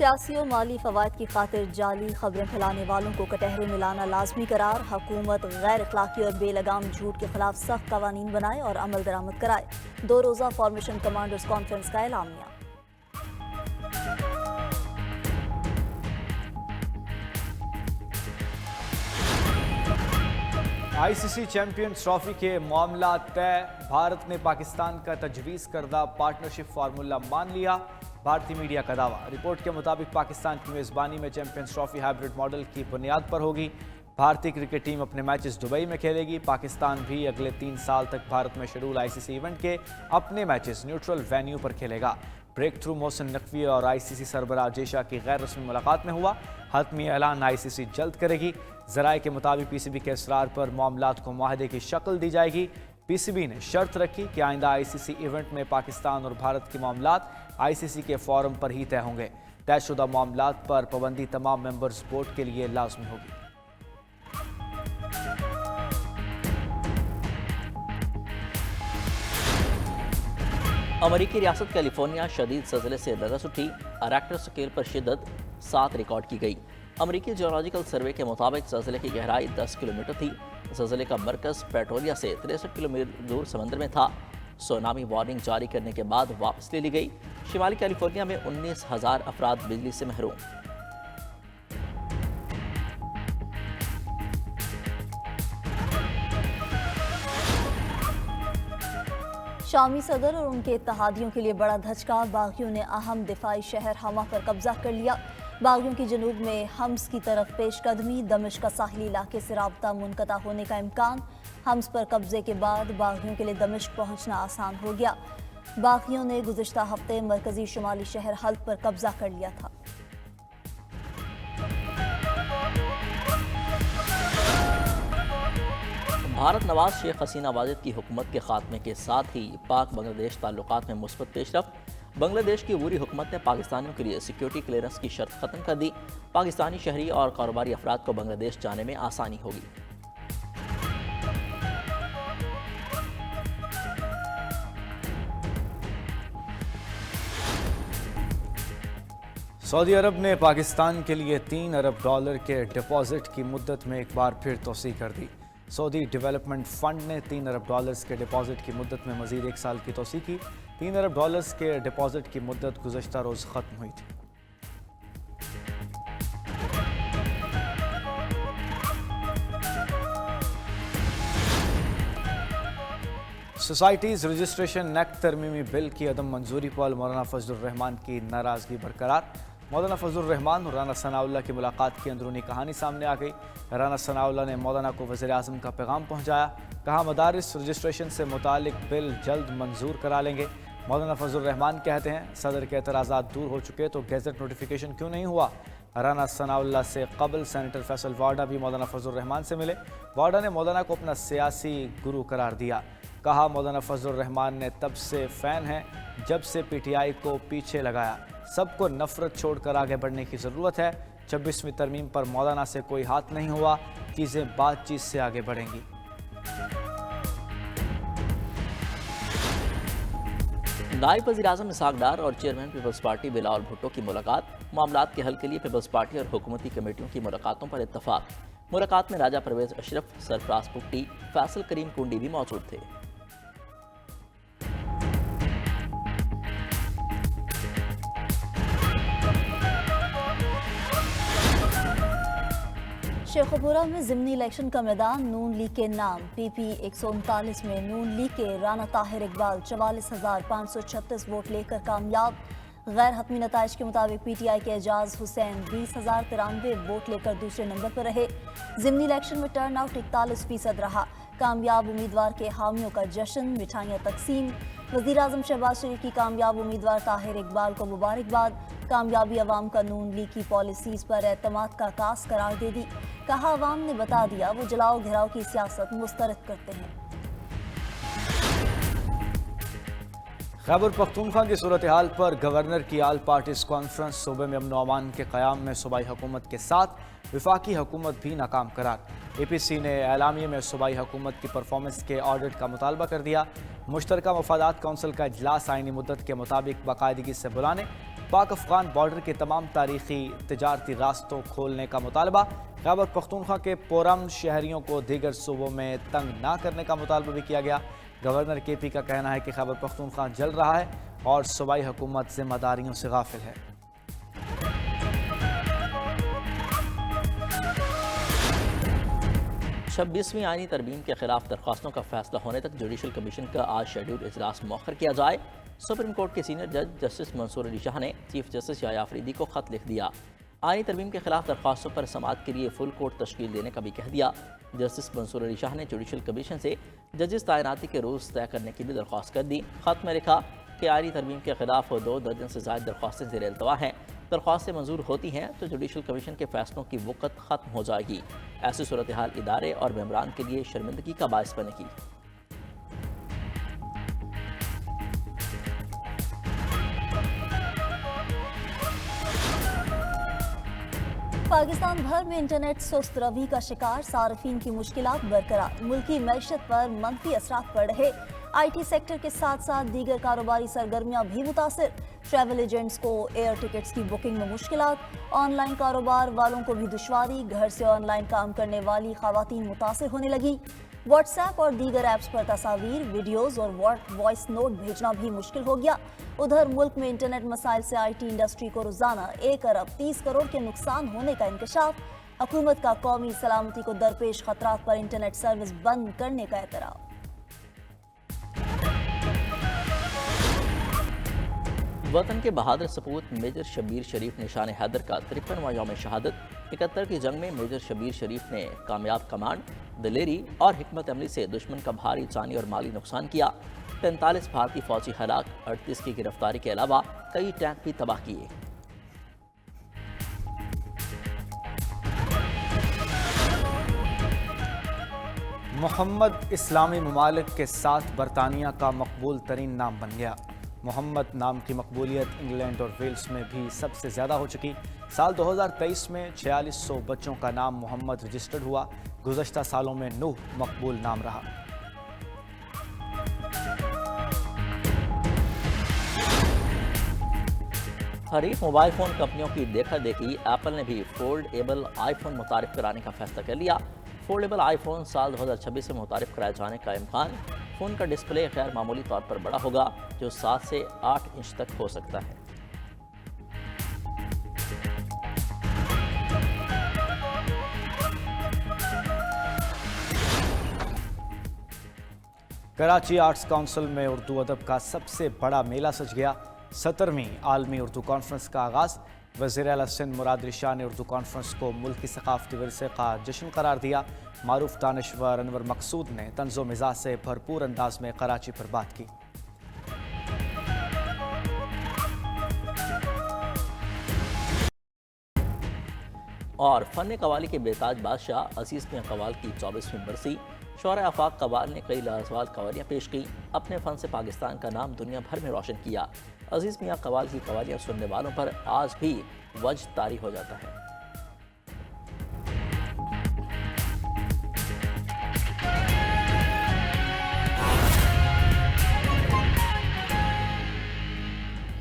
سیاسی و مالی فوائد کی خاطر جعلی خبریں پھیلانے والوں کو کٹہرے میں لانا لازمی قرار۔ حکومت غیر اخلاقی اور بے لگام جھوٹ کے خلاف سخت قوانین بنائے اور عمل درآمد کرائے۔ 2 روزہ فارمیشن کمانڈرز کانفرنس کا اعلامیہ۔ آئی سی سی چیمپئنز ٹرافی کے معاملات طے۔ بھارت نے پاکستان کا تجویز کردہ پارٹنرشپ فارمولہ مان لیا۔ بھارتی میڈیا کا دعویٰ۔ رپورٹ کے مطابق پاکستان کی میزبانی میں چیمپئنز ٹرافی ہائبرڈ ماڈل کی بنیاد پر ہوگی۔ بھارتی کرکٹ ٹیم اپنے میچز دبئی میں کھیلے گی۔ پاکستان بھی اگلے 3 سال تک بھارت میں شیڈول آئی سی سی ایونٹ کے اپنے میچز نیوٹرل وینیو پر کھیلے گا۔ بریک تھرو محسن نقوی اور آئی سی سی سربراہ جے شاہ کی غیر رسمی ملاقات میں ہوا۔ حتمی اعلان آئی سی سی جلد کرے گی۔ ذرائع کے مطابق پی سی بی کے اصرار پر معاملات کو معاہدے کی شکل دی جائے گی۔ پی سی بی نے شرط رکھی کہ آئندہ آئی سی سی ایونٹ میں پاکستان اور بھارت کے معاملات آئی سی سی کے فورم پر ہی طے ہوں گے۔ طے شدہ معاملات پر پابندی تمام ممبرز بورڈ کے لیے لازمی ہوگی۔ امریکی ریاست کیلیفورنیا شدید زلزلے سے لرز اٹھی۔ ریکٹر اسکیل پر شدت 7 ریکارڈ کی گئی۔ امریکی جیولوجیکل سروے کے مطابق زلزلے کی گہرائی 10 کلومیٹر تھی۔ زلزلے کا مرکز پیٹرولیا سے 63 کلومیٹر دور سمندر میں تھا۔ سونامی وارننگ جاری کرنے کے بعد واپس لے لی گئی۔ شمالی کیلیفورنیا میں 19,000 افراد بجلی سے محروم۔ شامی صدر اور ان کے اتحادیوں کے لیے بڑا دھچکا۔ باغیوں نے اہم دفاعی شہر حما پر قبضہ کر لیا۔ باغیوں کی جنوب میں حمص کی طرف پیش قدمی۔ دمشق کا ساحلی علاقے سے رابطہ منقطع ہونے کا امکان۔ حمص پر قبضے کے بعد باغیوں کے لیے دمشق پہنچنا آسان ہو گیا۔ باغیوں نے گزشتہ ہفتے مرکزی شمالی شہر حلب پر قبضہ کر لیا تھا۔ بھارت نواز شیخ حسینہ واجد کی حکومت کے خاتمے کے ساتھ ہی پاک بنگلہ دیش تعلقات میں مثبت پیش رفت۔ بنگلہ دیش کی عبوری حکومت نے پاکستانیوں کے لیے سیکیورٹی کلیئرنس کی شرط ختم کر دی۔ پاکستانی شہری اور کاروباری افراد کو بنگلہ دیش جانے میں آسانی ہوگی۔ سعودی عرب نے پاکستان کے لیے $3 ارب کے ڈپازٹ کی مدت میں ایک بار پھر توسیع کر دی۔ سعودی ڈیولپمنٹ فنڈ نے $3 ارب کے ڈپازٹ کی مدت میں مزید 1 سال کی توسیع کی۔ $3 ارب کے ڈپازٹ کی مدت گزشتہ روز ختم ہوئی تھی۔ سوسائٹیز رجسٹریشن ایکٹ ترمیمی بل کی عدم منظوری پر مولانا فضل الرحمان کی ناراضگی برقرار۔ مولانا فضل الرحمان اور رانا ثناء اللہ کی ملاقات کی اندرونی کہانی سامنے آ گئی۔ رانا ثناء اللہ نے مولانا کو وزیر اعظم کا پیغام پہنچایا۔ کہا مدارس رجسٹریشن سے متعلق بل جلد منظور کرا لیں گے۔ مولانا فضل الرحمان کہتے ہیں صدر کے اعتراضات دور ہو چکے تو گیزٹ نوٹیفیکیشن کیوں نہیں ہوا۔ رانا ثناء اللہ سے قبل سینیٹر فیصل وارڈا بھی مولانا فضل الرحمان سے ملے۔ وارڈا نے مولانا کو اپنا سیاسی گرو قرار دیا۔ کہا مولانا فضل الرحمان نے تب سے فین ہیں جب سے پی ٹی آئی کو پیچھے لگایا۔ سب کو نفرت چھوڑ کر آگے بڑھنے کی ضرورت ہے۔ 26ویں ترمیم پر مولانا سے کوئی ہاتھ نہیں ہوا۔ چیزیں بات چیت سے آگے بڑھیں گی۔ نائب وزیر اعظم اسحاق ڈار اور چیئرمین پیپلز پارٹی بلاول بھٹو کی ملاقات۔ معاملات کے حل کے لیے پیپلز پارٹی اور حکومتی کمیٹیوں کی ملاقاتوں پر اتفاق۔ ملاقات میں راجہ پرویز اشرف، سرفراز بگٹی، فیصل کریم کنڈی بھی موجود تھے۔ شیخوپورہ میں ضمنی الیکشن کا میدان نون لیگ کے نام۔ پی پی 139 میں نون لیگ کے رانا طاہر اقبال 44,536 ووٹ لے کر کامیاب۔ غیر حتمی نتائج کے مطابق پی ٹی آئی کے اعجاز حسین 20,093 ووٹ لے کر دوسرے نمبر پر رہے۔ ضمنی الیکشن میں ٹرن آؤٹ 41% رہا۔ کامیاب امیدوار کے حامیوں کا جشن، مٹھائیاں تقسیم۔ وزیر اعظم شہباز شریف کی کامیاب امیدوار طاہر اقبال کو مبارکباد۔ کامیابی عوام کا نون لیگ کی پالیسیز پر اعتماد کا عکاس قرار دے دی۔ کہا عوام نے بتا دیا وہ جلاؤ گھراؤ کی سیاست مسترد کرتے ہیں۔ خیبر پختونخوا کی صورتحال پر گورنر کی آل پارٹیز کانفرنس۔ صوبے میں امن و امان کے قیام میں صوبائی حکومت کے ساتھ وفاقی حکومت بھی ناکام قرار۔ اے پی سی نے اعلامیے میں صوبائی حکومت کی پرفارمنس کے آڈٹ کا مطالبہ کر دیا۔ مشترکہ مفادات کونسل کا اجلاس آئینی مدت کے مطابق باقاعدگی سے بلانے، پاک افغان بارڈر کے تمام تاریخی تجارتی راستوں کھولنے کا مطالبہ۔ خیبر پختونخوا کے پورم شہریوں کو دیگر صوبوں میں تنگ نہ کرنے کا مطالبہ بھی کیا گیا۔ گورنر کے پی کا کہنا ہے کہ خیبر پختونخوا جل رہا ہے اور صوبائی حکومت ذمہ داریوں سے غافل ہے۔ 26ویں آئینی ترمیم کے خلاف درخواستوں کا فیصلہ ہونے تک جوڈیشل کمیشن کا آج شیڈول اجلاس مؤخر کیا جائے۔ سپریم کورٹ کے سینئر جج جسٹس منصور علی شاہ نے چیف جسٹس یحییٰ آفریدی کو خط لکھ دیا۔ آئینی ترمیم کے خلاف درخواستوں پر سماعت کے لیے فل کورٹ تشکیل دینے کا بھی کہہ دیا۔ جسٹس منصور علی شاہ نے جوڈیشل کمیشن سے ججز تعیناتی کے روز طے کرنے کی بھی درخواست کر دی۔ خط میں لکھا کہ آئینی ترمیم کے خلاف 2 درجن سے زائد درخواستیں زیر التوا ہیں۔ درخواستیں منظور ہوتی ہیں تو جوڈیشل کمیشن کے فیصلوں کی وقت ختم ہو جائے گی۔ ایسی صورتحال ادارے اور ممبران کے لیے شرمندگی کا باعث بنے گی۔ پاکستان بھر میں انٹرنیٹ سست روی کا شکار، صارفین کی مشکلات برقرار، ملکی معیشت پر منفی اثرات پڑ رہے۔ آئی ٹی سیکٹر کے ساتھ ساتھ دیگر کاروباری سرگرمیاں بھی متاثر۔ ٹریول ایجنٹس کو ایئر ٹکٹس کی بکنگ میں مشکلات، آن لائن کاروبار والوں کو بھی دشواری، گھر سے آن لائن کام کرنے والی خواتین متاثر ہونے لگیں۔ واٹس ایپ اور دیگر ایپس پر تصاویر، ویڈیوز اور وائس نوٹ بھیجنا بھی مشکل ہو گیا۔ ادھر ملک میں انٹرنیٹ مسائل سے آئی ٹی انڈسٹری کو روزانہ 1 ارب 30 کروڑ کے نقصان ہونے کا انکشاف۔ حکومت کا قومی سلامتی کو درپیش خطرات پر انٹرنیٹ سروس بند کرنے کا اعتراف۔ وطن کے بہادر سپوت میجر شبیر شریف نشان حیدر کا 53واں یوم شہادت۔ 71 کی جنگ میں میجر شبیر شریف نے کامیاب کمانڈ، دلیری اور حکمت عملی سے دشمن کا بھاری جانی اور مالی نقصان کیا۔ 45 بھارتی فوجی ہلاک، 38 کی گرفتاری کے علاوہ کئی ٹینک بھی تباہ کیے۔ محمد اسلامی ممالک کے ساتھ برطانیہ کا مقبول ترین نام بن گیا۔ محمد نام کی مقبولیت انگلینڈ اور ویلز میں بھی سب سے زیادہ ہو چکی۔ سال 2023 میں 4600 بچوں کا نام محمد رجسٹرڈ ہوا۔ گزشتہ سالوں میں نوح مقبول نام رہا۔ حریف موبائل فون کمپنیوں کی دیکھا دیکھی ایپل نے بھی فولڈ ایبل آئی فون متعارف کرانے کا فیصلہ کر لیا۔ فولڈ ایبل آئی فون سال 2026 میں متعارف کرائے جانے کا امکان۔ فون کا ڈسپلے غیر معمولی طور پر بڑا ہوگا، جو 7 سے 8 انچ تک ہو سکتا ہے۔ کراچی آرٹس کونسل میں اردو ادب کا سب سے بڑا میلہ سج گیا۔ 17ویں عالمی اردو کانفرنس کا آغاز۔ وزیر اعلیٰ سندھ مراد علی شاہ نے اردو کانفرنس کو ملکی ثقافتی ورثے کا جشن قرار دیا۔ معروف دانشور انور مقصود نے طنز و مزاح سے بھرپور انداز میں کراچی پر بات کی۔ اور فن قوالی کے بیتاج بادشاہ عزیز میاں قوال کی 24ویں برسی۔ شعراء آفاق قوال نے کئی لازوال قوالیاں پیش کی، اپنے فن سے پاکستان کا نام دنیا بھر میں روشن کیا۔ عزیز میاں قوال کی قوالیاں سننے والوں پر آج بھی وجد طاری ہو جاتا ہے۔